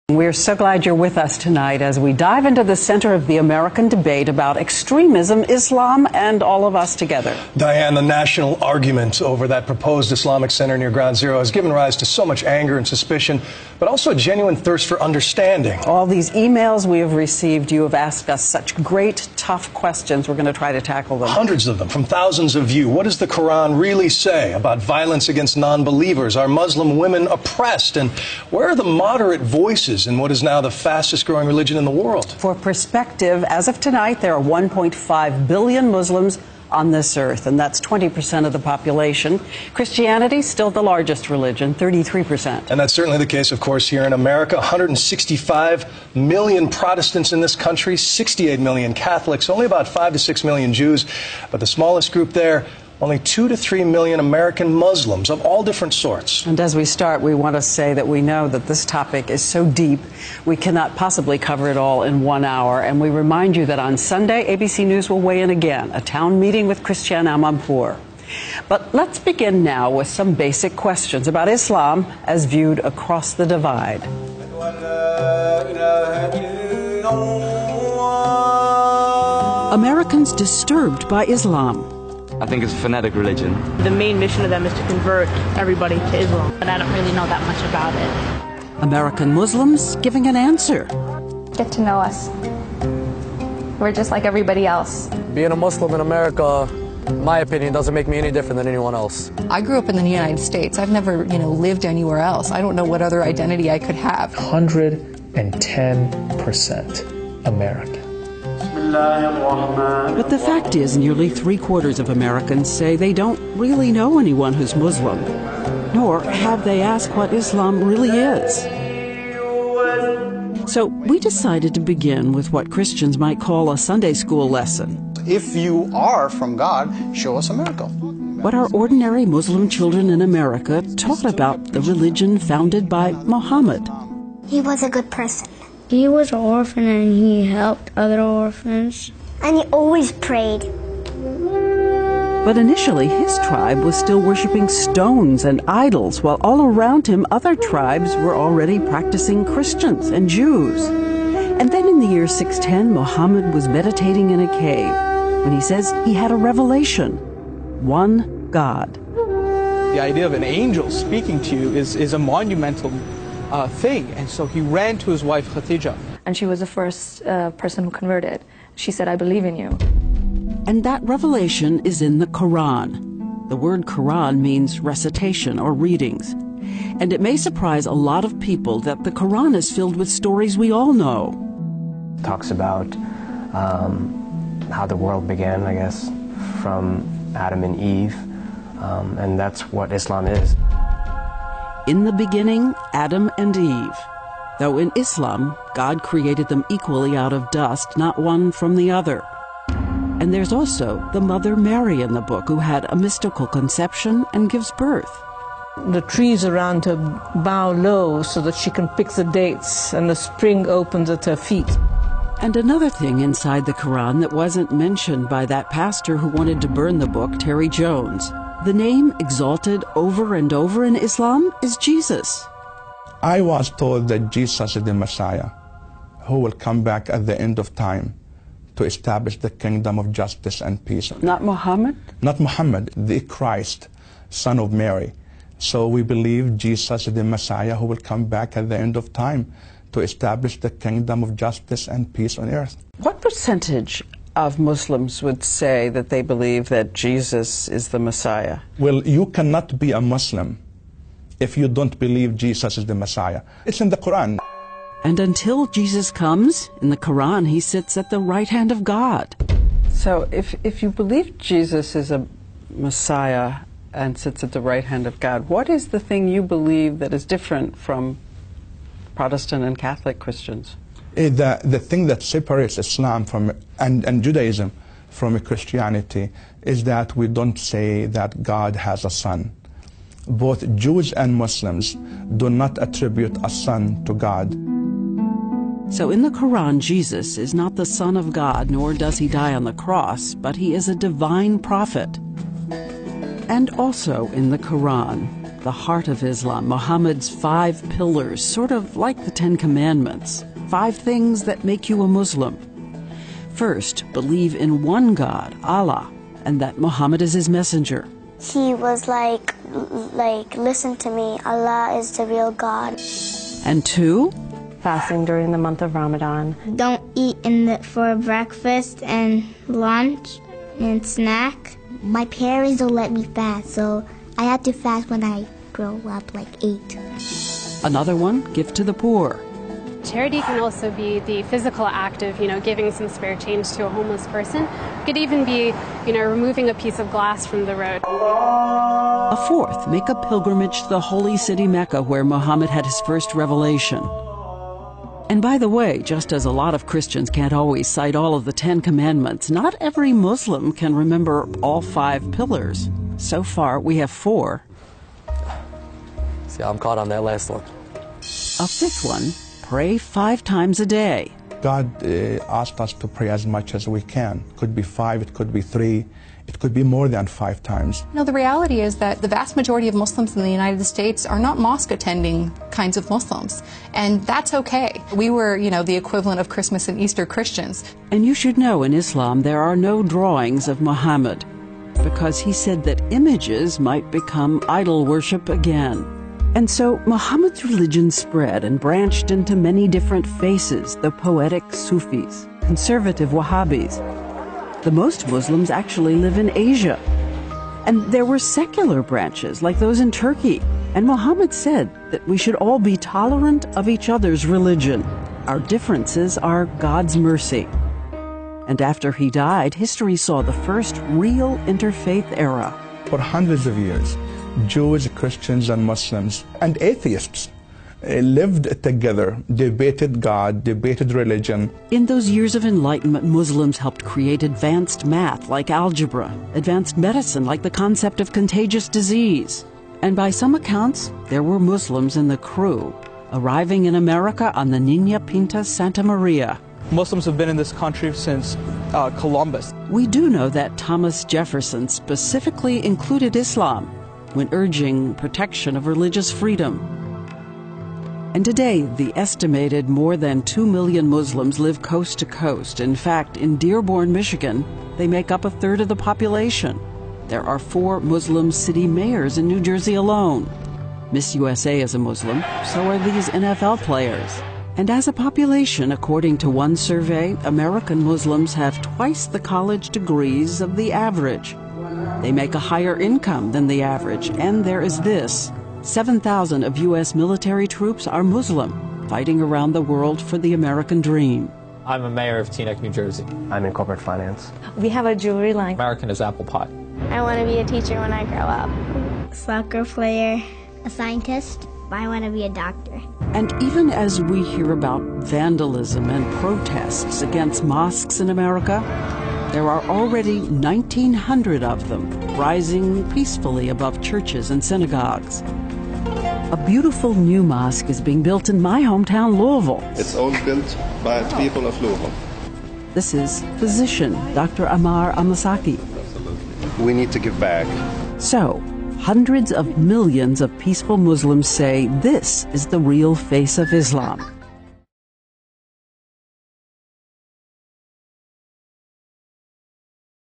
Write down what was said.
We're so glad you're with us tonight as we dive into the center of the American debate about extremism, Islam, and all of us together. Diane, the national argument over that proposed Islamic center near Ground Zero has given rise to so much anger and suspicion, but also a genuine thirst for understanding. All these emails we have received, you have asked us such great, tough questions. We're going to try to tackle them. Hundreds of them from thousands of you. What does the Quran really say about violence against non-believers? Are Muslim women oppressed? And where are the moderate voices in what is now the fastest growing religion in the world? For perspective, as of tonight, there are 1.5 billion Muslims on this earth, and that's 20% of the population. Christianity, still the largest religion, 33%. And that's certainly the case, of course, here in America. 165 million Protestants in this country, 68 million Catholics, only about 5 to 6 million Jews. But the smallest group there, only 2 to 3 million American Muslims of all different sorts. And as we start, we want to say that we know that this topic is so deep, we cannot possibly cover it all in 1 hour. And we remind you that on Sunday, ABC News will weigh in again, a town meeting with Christiane Amanpour. But let's begin now with some basic questions about Islam as viewed across the divide. Americans disturbed by Islam. I think it's a fanatic religion. The main mission of them is to convert everybody to Islam, but I don't really know that much about it. American Muslims giving an answer. Get to know us. We're just like everybody else. Being a Muslim in America, in my opinion, doesn't make me any different than anyone else. I grew up in the United States. I've never, lived anywhere else. I don't know what other identity I could have. 110% American. But the fact is, nearly 3/4 of Americans say they don't really know anyone who's Muslim, nor have they asked what Islam really is. So we decided to begin with what Christians might call a Sunday school lesson. If you are from God, show us a miracle. What our ordinary Muslim children in America taught about the religion founded by Muhammad. He was a good person. He was an orphan and he helped other orphans. And he always prayed. But initially, his tribe was still worshiping stones and idols, while all around him, other tribes were already practicing Christians and Jews. And then in the year 610, Muhammad was meditating in a cave when he says he had a revelation. One God. The idea of an angel speaking to you is a monumental thing. And so he ran to his wife, Khadija. And she was the first person who converted. She said, I believe in you. And that revelation is in the Quran. The word Quran means recitation or readings. And it may surprise a lot of people that the Quran is filled with stories we all know. It talks about how the world began, I guess, from Adam and Eve. And that's what Islam is. In the beginning, Adam and Eve. Though in Islam, God created them equally out of dust, not one from the other. And there's also the Mother Mary in the book, who had a mystical conception and gives birth. The trees around her bow low so that she can pick the dates, and the spring opens at her feet. And another thing inside the Quran that wasn't mentioned by that pastor who wanted to burn the book, Terry Jones. The name exalted over and over in Islam is Jesus. I was told that Jesus is the Messiah, who will come back at the end of time to establish the kingdom of justice and peace. Not Muhammad? Not Muhammad, the Christ, son of Mary. So we believe Jesus is the Messiah who will come back at the end of time to establish the kingdom of justice and peace on earth. What percentage of Muslims would say that they believe that Jesus is the Messiah? Well, you cannot be a Muslim if you don't believe Jesus is the Messiah. It's in the Quran. And until Jesus comes, in the Quran, he sits at the right hand of God. So if you believe Jesus is a Messiah and sits at the right hand of God, what is the thing you believe that is different from Protestant and Catholic Christians? The thing that separates Islam from and Judaism from Christianity is that we don't say that God has a son. Both Jews and Muslims do not attribute a son to God. So in the Quran, Jesus is not the Son of God, nor does he die on the cross, but he is a divine prophet. And also in the Quran, the heart of Islam, Muhammad's 5 pillars, sort of like the 10 Commandments. 5 things that make you a Muslim. First, believe in one God, Allah, and that Muhammad is his messenger. He was like, listen to me, Allah is the real God. And 2, fasting during the month of Ramadan. Don't eat for breakfast and lunch and snack. My parents don't let me fast, so I have to fast when I grow up, like 8. Another one, give to the poor. Charity can also be the physical act of, giving some spare change to a homeless person. It could even be, removing a piece of glass from the road. A 4th, make a pilgrimage to the holy city Mecca, where Muhammad had his first revelation. And by the way, just as a lot of Christians can't always cite all of the 10 Commandments, not every Muslim can remember all 5 pillars. So far, we have 4. See, I'm caught on that last one. A 5th one, pray 5 times a day. God asked us to pray as much as we can. Could be 5, it could be 3, it could be more than 5 times. No, the reality is that the vast majority of Muslims in the United States are not mosque-attending kinds of Muslims, and that's okay. We were, the equivalent of Christmas and Easter Christians. And you should know in Islam there are no drawings of Muhammad, because he said that images might become idol worship again. And so Muhammad's religion spread and branched into many different faces, the poetic Sufis, conservative Wahhabis. The most Muslims actually live in Asia. And there were secular branches like those in Turkey. And Muhammad said that we should all be tolerant of each other's religion. Our differences are God's mercy. And after he died, history saw the first real interfaith era. For hundreds of years, Jews, Christians, and Muslims, and atheists lived together, debated God, debated religion. In those years of enlightenment, Muslims helped create advanced math like algebra, advanced medicine like the concept of contagious disease. And by some accounts, there were Muslims in the crew, arriving in America on the Niña Pinta Santa Maria. Muslims have been in this country since Columbus. We do know that Thomas Jefferson specifically included Islam when urging protection of religious freedom. And today, the estimated more than 2 million Muslims live coast to coast. In fact, in Dearborn, Michigan, they make up 1/3 of the population. There are 4 Muslim city mayors in New Jersey alone. Miss USA is a Muslim, so are these NFL players. And as a population, according to one survey, American Muslims have twice the college degrees of the average. They make a higher income than the average, and there is this. 7,000 of U.S. military troops are Muslim, fighting around the world for the American dream. I'm a mayor of Teaneck, New Jersey. I'm in corporate finance. We have a jewelry line. American is apple pie. I want to be a teacher when I grow up. Soccer player. A scientist. I want to be a doctor. And even as we hear about vandalism and protests against mosques in America, there are already 1,900 of them rising peacefully above churches and synagogues. A beautiful new mosque is being built in my hometown, Louisville. It's all built by people of Louisville. This is physician Dr. Ammar Al-Masaki. We need to give back. So, hundreds of millions of peaceful Muslims say this is the real face of Islam.